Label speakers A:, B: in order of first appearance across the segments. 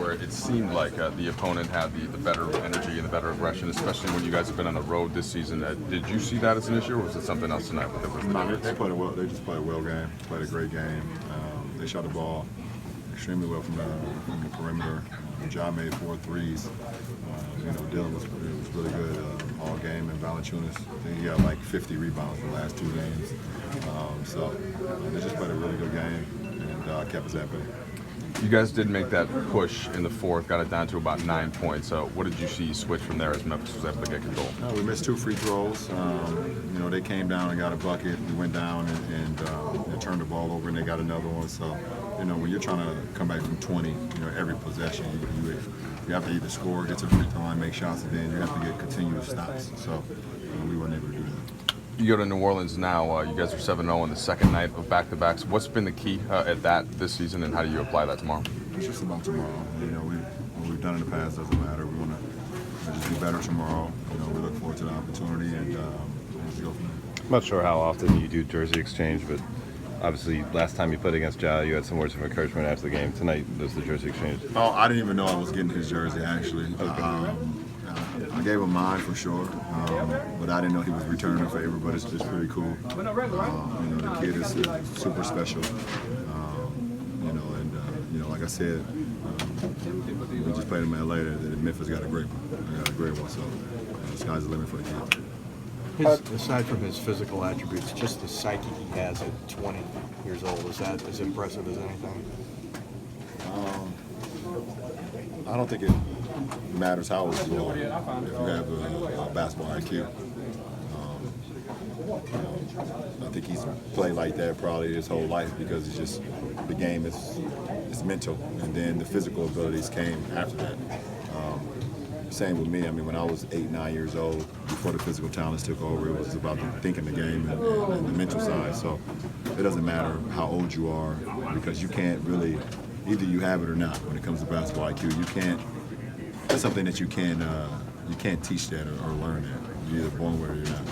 A: where it seemed like the opponent had the better energy and the better aggression, especially when you guys have been on the road this season. Did you see that as an issue, or was it something else tonight?
B: No, they played well. They just played a well game. Played a great game. They shot the ball extremely well from the perimeter. Ja made 4 threes. Dylan was really good all game, and Valanciunas, I think he got like 50 rebounds in the last 2 games. So they just played a really good game and kept us at bay.
A: You guys did make that push in the fourth, got it down to about 9 points. What did you see switch from there as Memphis was able to get control?
B: No, we missed 2 free throws. They came down and got a bucket. We went down and turned the ball over, and they got another one. So, when you're trying to come back from 20, every possession, you have to either score, get to the free throw line, make shots, and then you have to get continuous stops. So we weren't able to do that.
A: You go to New Orleans now. You guys are 7-0 on the second night of back-to-backs. What's been the key at that this season, and how do you apply that tomorrow?
B: It's just about tomorrow. What we've done in the past doesn't matter. We want to just be better tomorrow. We look forward to the opportunity and just go from there.
C: I'm not sure how often you do jersey exchange, but obviously last time you played against Ja, you had some words of encouragement after the game. Tonight, there's the jersey exchange.
B: Oh, I didn't even know I was getting his jersey, actually.
C: Okay.
B: I gave him mine for sure, but I didn't know he was returning a favor. But it's pretty cool. The kid is super special. Like I said, we just played him in LA. That Memphis got a great one. So the sky's the limit for the kid.
D: Aside from his physical attributes, just the psyche he has at 20 years old, is that as impressive as anything?
B: I don't think it matters how old you are if you have a basketball IQ. I think he's played like that probably his whole life because it's just the game is mental, and then the physical abilities came after that. Same with me. I mean, when I was 8, 9 years old, before the physical talents took over, it was about thinking the game and the mental side. So it doesn't matter how old you are because you can't really, either you have it or not when it comes to basketball IQ. You can't. That's something that you can't teach that or learn that. You're either born with it or you're not.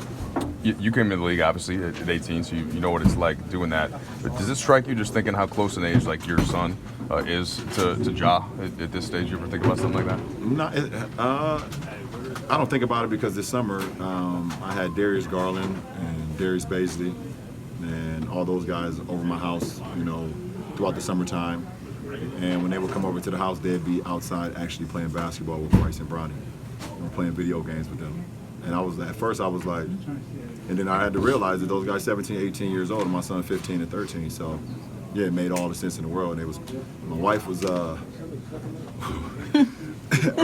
A: You came into the league obviously at 18, so you know what it's like doing that. But does it strike you just thinking how close an age like your son is to Ja at this stage? You ever think about something like that?
B: No, I don't think about it because this summer I had Darius Garland and Darius Baisley and all those guys over my house, throughout the summertime. And when they would come over to the house, they'd be outside actually playing basketball with Bryce and Bronny. And playing video games with them. And at first I was like, and then I had to realize that those guys 17, 18 years old and my son 15 and 13. So yeah, it made all the sense in the world. And my wife was, I'm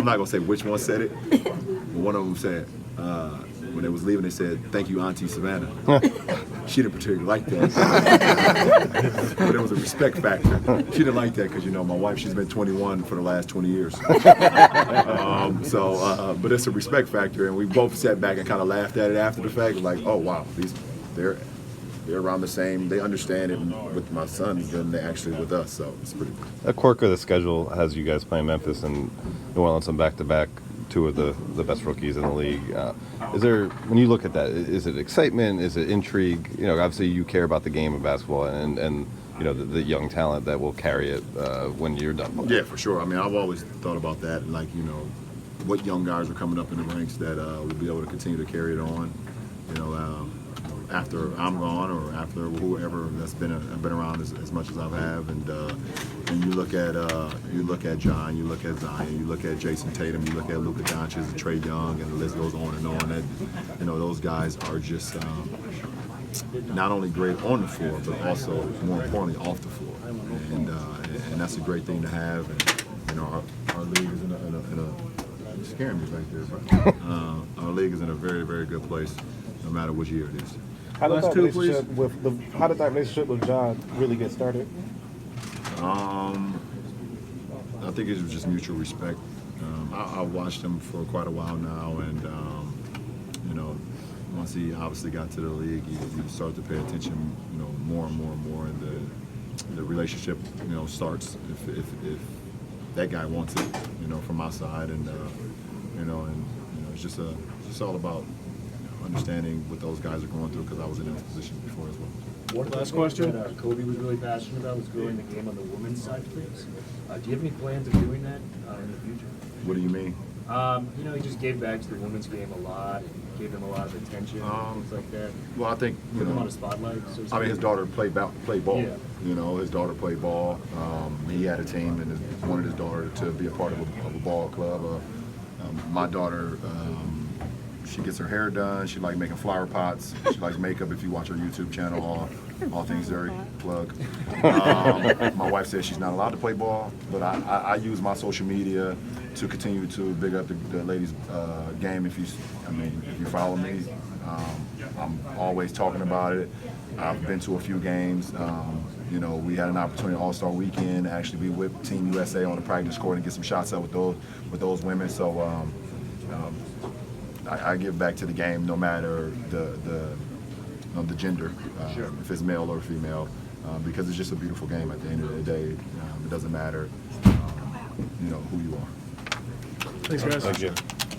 B: not gonna say which one said it, but one of them said, when they was leaving, they said, "Thank you, Auntie Savannah." She didn't particularly like that, but it was a respect factor. She didn't like that because my wife, she's been 21 for the last 20 years. But it's a respect factor, and we both sat back and kind of laughed at it after the fact, like, "Oh wow, they're around the same. They understand it with my sons than they actually with us." So it's pretty cool.
C: A quirk of the schedule has you guys playing Memphis and New Orleans on back-to-back. 2 of the best rookies in the league. Is there, when you look at that, is it excitement? Is it intrigue? Obviously you care about the game of basketball and the young talent that will carry it when you're done.
B: Yeah, for sure. I mean, I've always thought about that, like, what young guys are coming up in the ranks that will be able to continue to carry it on, after I'm gone or after whoever that's been around as much as I have, and you look at John, you look at Zion, you look at Jason Tatum, you look at Luka Doncic and Trae Young, and the list goes on and on. That those guys are just not only great on the floor, but also more importantly off the floor, and that's a great thing to have. And our league is in a you're scaring me right there, bro. Our league is in a very, very good place, no matter which year it is.
E: How did that relationship with John really get started?
B: I think it was just mutual respect. I watched him for quite a while now, and once he obviously got to the league, he started to pay attention, more and more and more, and the relationship, starts if that guy wants it, from my side, and it's just all about understanding what those guys are going through because I was in that position before as well.
F: One last question that Kobe was really passionate about was growing the game on the women's side of things. Do you have any plans of doing that in the future?
B: What do you mean?
F: You know, he just gave back to the women's game a lot, and gave them a lot of attention, and things like that.
B: Well, I think
F: Put them on a spotlight. So to
B: I mean, his
F: speak.
B: daughter played ball.
F: Yeah.
B: You know, his daughter played ball. He had a team and wanted his daughter to be a part of a ball club. My daughter, she gets her hair done. She likes making flower pots. She likes makeup. If you watch her YouTube channel, all things dirty, plug. My wife says she's not allowed to play ball, but I use my social media to continue to big up the ladies' game. If you follow me, I'm always talking about it. I've been to a few games. You know, we had an opportunity All-Star Weekend to actually be with Team USA on the practice court and get some shots up with those women. So I give back to the game no matter the gender, if it's male or female, because it's just a beautiful game at the end of the day. It doesn't matter, you know, who you are.
E: Thanks, guys.
C: Thank you.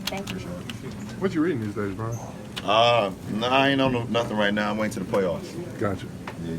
G: Thank you.
H: What you reading these days, Brian?
B: No, I ain't on nothing right now. I'm waiting to the playoffs.
H: Gotcha.
B: Yeah.